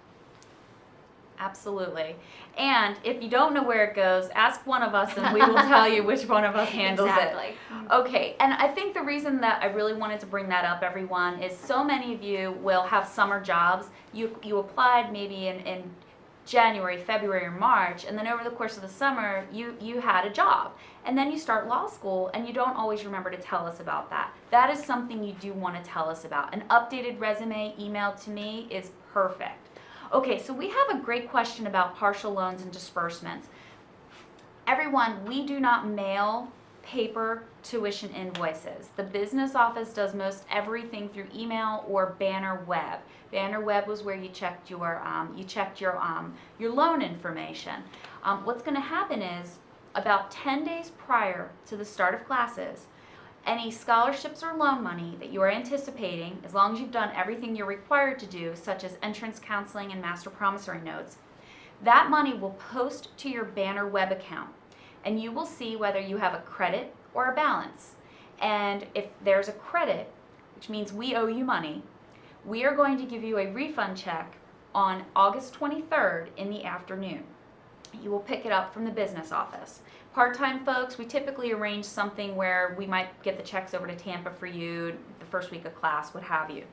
Absolutely. And if you don't know where it goes, ask one of us and we will tell you which one of us handles Exactly. it. Okay, and I think the reason that I really wanted to bring that up, everyone, is so many of you will have summer jobs. You applied maybe in January, February, or March, and then over the course of the summer, you had a job. And then you start law school, and you don't always remember to tell us about that. That is something you do want to tell us about. An updated resume emailed to me is perfect. Okay, so we have a great question about partial loans and disbursements. Everyone, we do not mail paper tuition invoices. The business office does most everything through email or Banner Web. Banner Web was where you checked your loan information. What's going to happen is about 10 days prior to the start of classes, any scholarships or loan money that you are anticipating, as long as you've done everything you're required to do, such as entrance counseling and master promissory notes, that money will post to your Banner Web account, and you will see whether you have a credit or a balance. And if there's a credit, which means we owe you money, we are going to give you a refund check on August 23rd in the afternoon. You will pick it up from the business office. Part-time folks, we typically arrange something where we might get the checks over to Tampa for you the first week of class, what have you.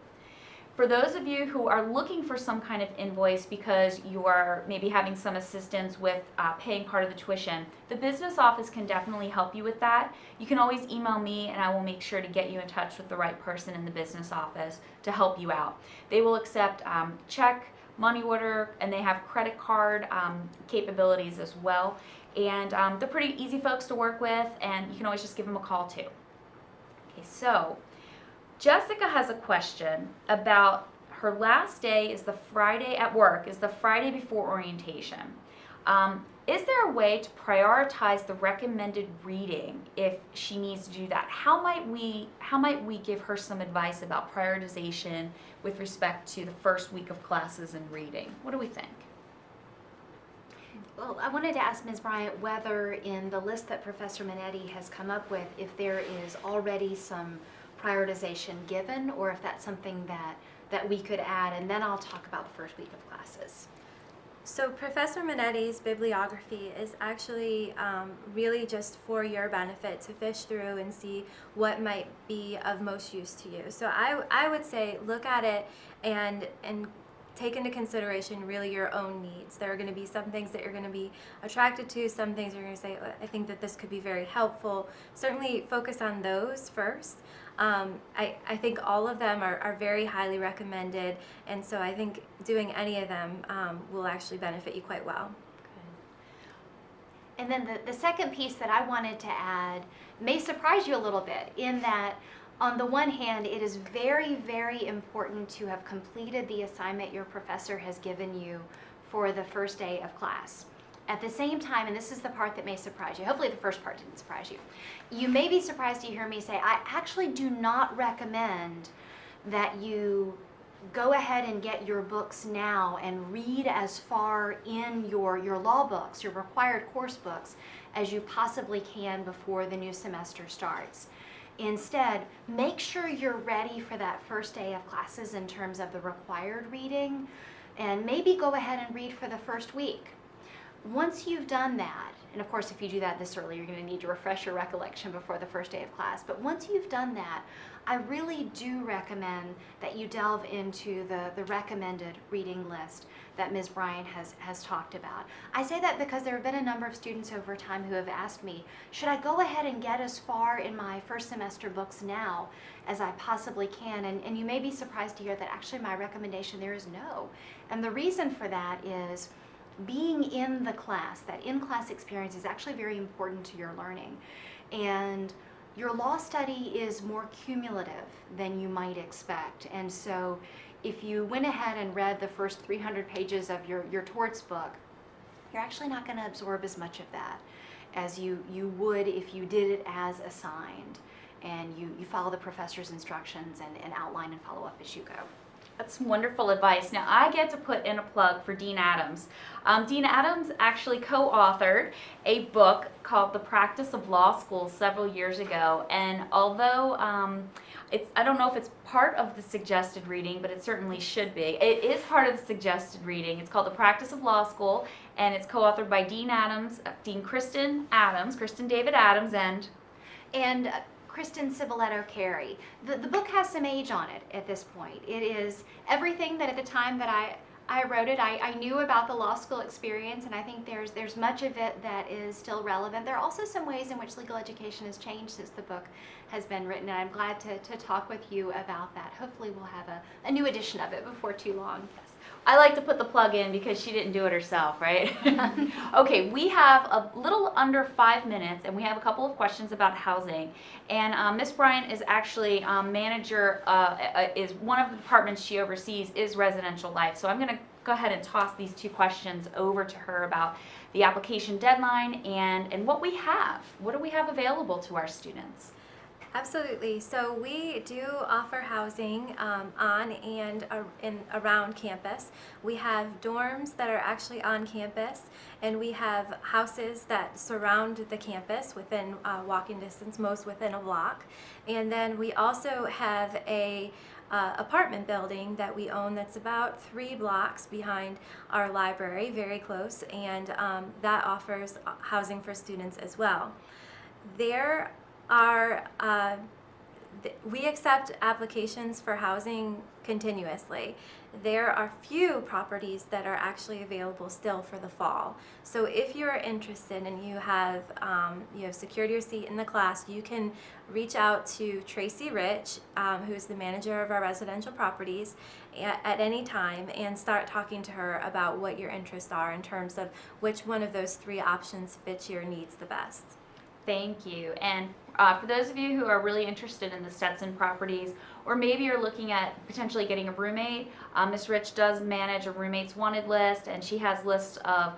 For those of you who are looking for some kind of invoice because you are maybe having some assistance with paying part of the tuition, the business office can definitely help you with that. You can always email me and I will make sure to get you in touch with the right person in the business office to help you out. They will accept check, money order, and they have credit card capabilities as well. And they're pretty easy folks to work with, and you can always just give them a call too. Okay, so Jessica has a question about her last day is the Friday at work, is the Friday before orientation. Is there a way to prioritize the recommended reading if she needs to do that? How might we give her some advice about prioritization with respect to the first week of classes and reading? What do we think? Well, I wanted to ask Ms. Bryant whether in the list that Professor Minetti has come up with, if there is already some prioritization given, or if that's something that we could add, and then I'll talk about the first week of classes. So Professor Minetti's bibliography is actually really just for your benefit to fish through and see what might be of most use to you. So I would say look at it and take into consideration really your own needs. There are going to be some things that you're going to be attracted to, some things you're going to say, I think that this could be very helpful. Certainly focus on those first. I think all of them are very highly recommended, and so I think doing any of them will actually benefit you quite well. And then the second piece that I wanted to add may surprise you a little bit, in that on the one hand, it is very, very important to have completed the assignment your professor has given you for the first day of class. At the same time, and this is the part that may surprise you, hopefully the first part didn't surprise you, you may be surprised to hear me say, I actually do not recommend that you go ahead and get your books now and read as far in your law books, your required course books, as you possibly can before the new semester starts. Instead, make sure you're ready for that first day of classes in terms of the required reading, and maybe go ahead and read for the first week. Once you've done that, and of course if you do that this early, you're going to need to refresh your recollection before the first day of class, but once you've done that, I really do recommend that you delve into the recommended reading list that Ms. Bryant has talked about. I say that because there have been a number of students over time who have asked me, should I go ahead and get as far in my first semester books now as I possibly can? And you may be surprised to hear that actually my recommendation there is no. And the reason for that is being in the class, that in-class experience is actually very important to your learning. And your law study is more cumulative than you might expect. And so if you went ahead and read the first 300 pages of your torts book, you're actually not going to absorb as much of that as you would if you did it as assigned and you follow the professor's instructions and outline and follow up as you go. That's wonderful advice. Now I get to put in a plug for Dean Adams. Dean Adams actually co-authored a book called The Practice of Law School several years ago, and although I don't know if it's part of the suggested reading, but it certainly should be. It is part of the suggested reading. It's called The Practice of Law School, and it's co-authored by Dean Adams, Kristen David Adams, and Kristen Civiletto Carey. The book has some age on it at this point. It is everything that at the time that I wrote it, I knew about the law school experience, and I think there's much of it that is still relevant. There are also some ways in which legal education has changed since the book has been written, and I'm glad to talk with you about that. Hopefully we'll have a new edition of it before too long. I like to put the plug in because she didn't do it herself, right? Okay, we have a little under 5 minutes, and we have a couple of questions about housing. And Ms. Bryant is actually manager, is one of the departments she oversees is residential life. So I'm going to go ahead and toss these two questions over to her about the application deadline and what we have. What do we have available to our students? Absolutely. So we do offer housing on and around campus. We have dorms that are actually on campus, and we have houses that surround the campus within walking distance, most within a block. And then we also have a apartment building that we own that's about 3 blocks behind our library, very close, and that offers housing for students as well. There are we accept applications for housing continuously. There are few properties that are actually available still for the fall. So if you're interested and you have secured your seat in the class, you can reach out to Tracy Rich, who's the manager of our residential properties, at any time and start talking to her about what your interests are in terms of which one of those 3 options fits your needs the best. Thank you. And for those of you who are really interested in the Stetson properties, or maybe you're looking at potentially getting a roommate, Ms. Rich does manage a roommates wanted list, and she has lists of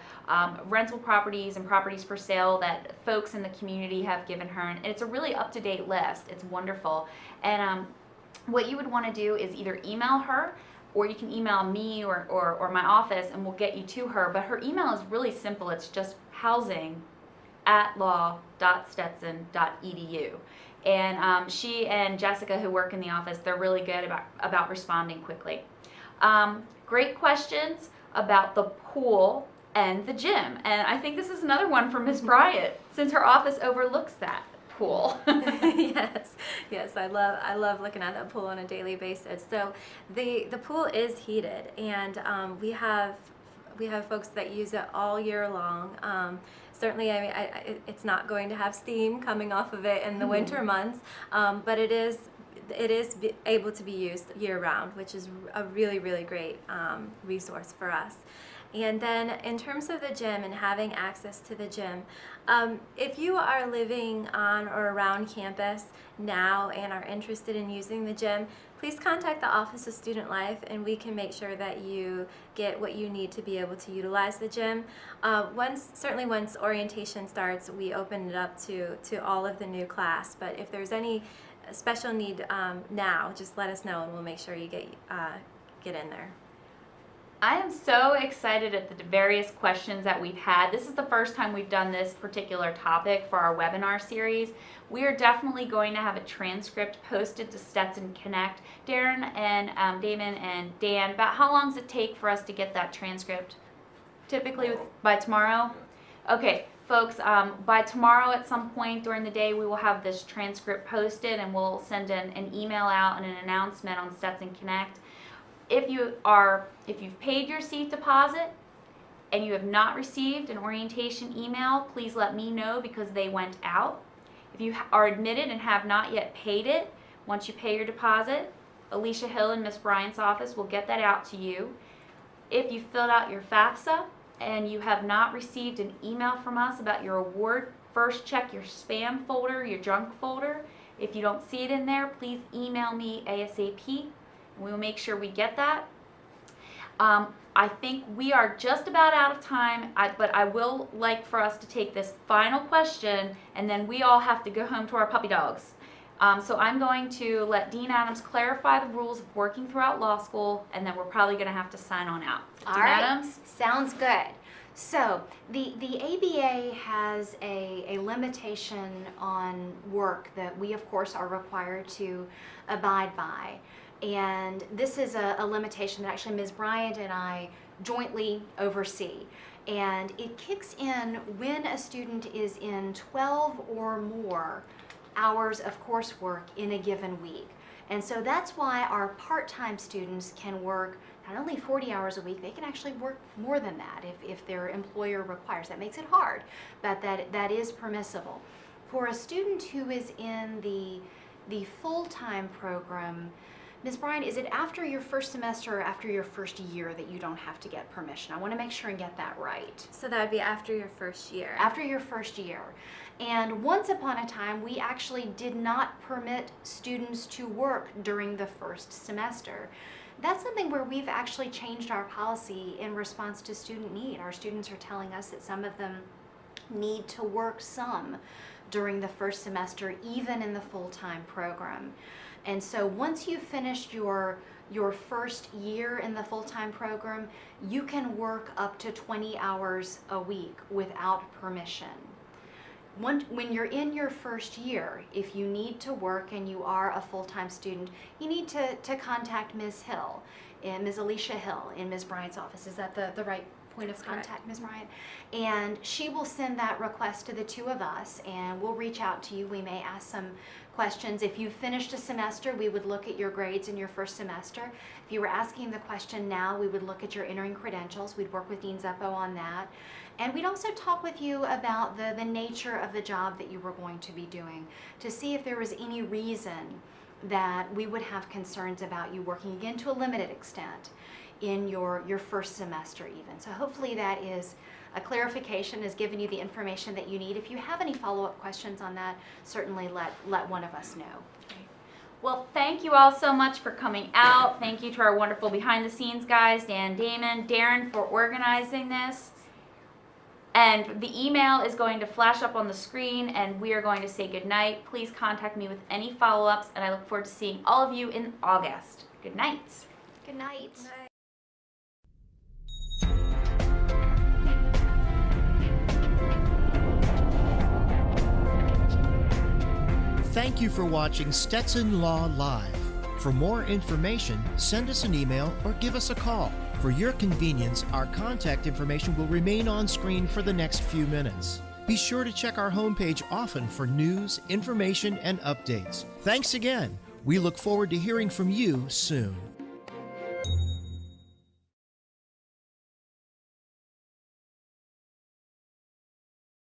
rental properties and properties for sale that folks in the community have given her, and it's a really up-to-date list. It's wonderful. And what you would want to do is either email her, or you can email me or my office, and we'll get you to her. But her email is really simple. It's just housing@law.stetson.edu. And she and Jessica, who work in the office, they're really good about responding quickly. Great questions about the pool and the gym. And I think this is another one for Ms. Bryant, since her office overlooks that pool. Yes, I love looking at that pool on a daily basis. So the pool is heated, and we have folks that use it all year long. Certainly, I mean, it's not going to have steam coming off of it in the winter months, but it is able to be used year-round, which is a really, really great resource for us. And then in terms of the gym and having access to the gym, if you are living on or around campus now and are interested in using the gym, please contact the Office of Student Life, and we can make sure that you get what you need to be able to utilize the gym. Certainly once orientation starts, we open it up to all of the new class, but if there's any special need now, just let us know and we'll make sure you get in there. I am so excited at the various questions that we've had. This is the first time we've done this particular topic for our webinar series. We are definitely going to have a transcript posted to Stetson Connect. Darren and Damon and Dan, about how long does it take for us to get that transcript? Typically by tomorrow? Okay, folks, by tomorrow at some point during the day we will have this transcript posted, and we'll send an email out and an announcement on Stetson Connect. If you've paid your seat deposit and you have not received an orientation email, please let me know because they went out. If you are admitted and have not yet paid it, once you pay your deposit, Alicia Hill in Ms. Bryant's office will get that out to you. If you filled out your FAFSA and you have not received an email from us about your award, first check your spam folder, your junk folder. If you don't see it in there, please email me ASAP. We will make sure we get that. I think we are just about out of time, but I will like for us to take this final question, and then we all have to go home to our puppy dogs. So I'm going to let Dean Adams clarify the rules of working throughout law school, and then we're probably going to have to sign on out. All Dean right. Adams? Sounds good. So the ABA has a limitation on work that we, of course, are required to abide by. And this is a limitation that actually Ms. Bryant and I jointly oversee. And it kicks in when a student is in 12 or more hours of coursework in a given week. And so that's why our part-time students can work not only 40 hours a week, they can actually work more than that if their employer requires. That makes it hard, but that is permissible. For a student who is in the full-time program, Ms. Bryan, is it after your first semester or after your first year that you don't have to get permission? I want to make sure and get that right. So that would be after your first year. After your first year. And once upon a time, we actually did not permit students to work during the first semester. That's something where we've actually changed our policy in response to student need. Our students are telling us that some of them need to work some during the first semester, even in the full-time program. And so once you've finished your first year in the full-time program, you can work up to 20 hours a week without permission. When you're in your first year, if you need to work and you are a full-time student, you need to contact Ms. Hill, and Ms. Alicia Hill in Ms. Bryant's office. Is that the right point of contact, Ms. Bryant? And she will send that request to the two of us, and we'll reach out to you. We may ask some questions. If you finished a semester, we would look at your grades in your first semester. If you were asking the question now, we would look at your entering credentials. We'd work with Dean Zeppo on that. And we'd also talk with you about the nature of the job that you were going to be doing to see if there was any reason that we would have concerns about you working, again, to a limited extent in your first semester even. So hopefully that is a clarification, has given you the information that you need. If you have any follow-up questions on that, certainly let one of us know. Well, thank you all so much for coming out. Thank you to our wonderful behind-the-scenes guys, Dan, Damon, Darren, for organizing this. And the email is going to flash up on the screen, and we are going to say goodnight. Please contact me with any follow-ups, and I look forward to seeing all of you in August. Good night. Good night. Good night. Thank you for watching Stetson Law Live. For more information, send us an email or give us a call. For your convenience, our contact information will remain on screen for the next few minutes. Be sure to check our homepage often for news, information, and updates. Thanks again. We look forward to hearing from you soon.